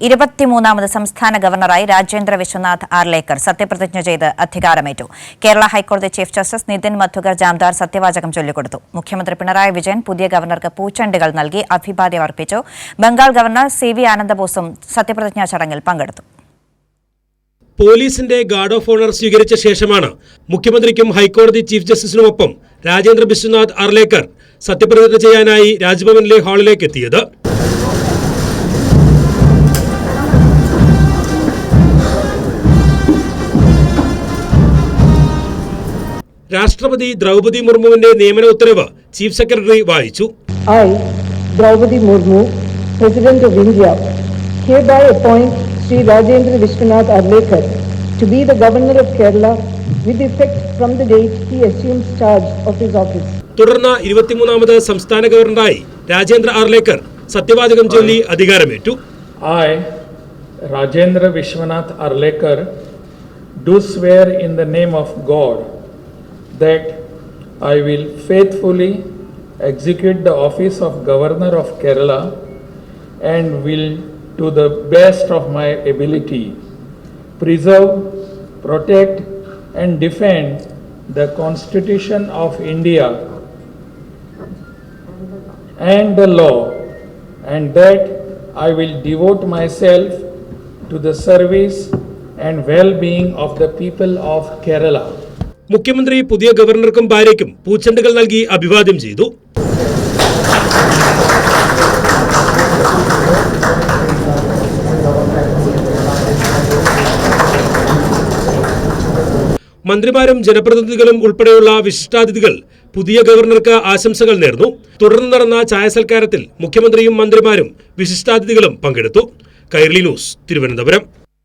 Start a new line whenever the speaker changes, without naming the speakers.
23ാമത് സംസ്ഥാന ഗവർണറായി രാജേന്ദ്ര വിശ്വനാഥ് ആർലേക്കർ സത്യപ്രതിജ്ഞ ചെയ്ത് അധികാരമേറ്റു. കേരള ഹൈക്കോടതി ചീഫ് ജസ്റ്റിസ് നിതിൻ മധുകർ ജാംദാർ സത്യവാചകം ചൊല്ലിക്കൊടുത്തു. മുഖ്യമന്ത്രി പിണറായി വിജയൻ പുതിയ ഗവർണർക്ക് പൂച്ചെണ്ടുകൾ നൽകി അഭിവാദ്യം അർപ്പിച്ചു. ബംഗാൾ ഗവർണർ CV ആനന്ദബോസും സത്യപ്രതിജ്ഞാ ചടങ്ങിൽ പങ്കെടുത്തു.
പോലീസിന്റെ ഗാർഡ് ഓഫ് ഓണർ സ്വീകരിച്ച ശേഷമാണ് മുഖ്യമന്ത്രിക്കും ഹൈക്കോടതി ചീഫ് ജസ്റ്റിസിനുമൊപ്പം രാജേന്ദ്ര വിശ്വനാഥ് ആർലേക്കർ സത്യപ്രതിജ്ഞ ചെയ്യാനായി രാജ്ഭവനിലെ ഹാളിലേക്ക് എത്തിയത്. രാഷ്ട്രപതി ദ്രൗപദി മുർമുവിന്റെ നിയമന ഉത്തരവ് ചീഫ് സെക്രട്ടറി വായിച്ചു.
I, Draupadi Murmu, President of India, hereby appoint Sri Rajendra Vishwanath Arlekar to be the Governor of Kerala with effect from the date he assumes charge of his office.
തുടർന്ന് 23ാമത് സംസ്ഥാന ഗവർണറായി രാജേന്ദ്ര ആർലേക്കർ സത്യവാചകം ചൊല്ലി അധികാരമേറ്റു.
I, Rajendra Vishwanath Arlekar, do swear in the name of God that I will faithfully execute the office of Governor of Kerala and will, to the best of my ability, preserve, protect and defend the Constitution of India and the law, and that I will devote myself to the service and well-being of the people of Kerala.
മുഖ്യമന്ത്രി പുതിയ ഗവർണർക്കും ഭാര്യയ്ക്കും പൂച്ചെണ്ടുകൾ നൽകി അഭിവാദ്യം ചെയ്തു. മന്ത്രിമാരും ജനപ്രതിനിധികളും ഉൾപ്പെടെയുള്ള വിശിഷ്ടാതിഥികൾ പുതിയ ഗവർണർക്ക് ആശംസകൾ നേർന്നു. തുടർന്ന് നടന്ന ചായ സൽക്കാരത്തിൽ മുഖ്യമന്ത്രിയും മന്ത്രിമാരും വിശിഷ്ടാതിഥികളും പങ്കെടുത്തു. കൈരളി ന്യൂസ്, തിരുവനന്തപുരം.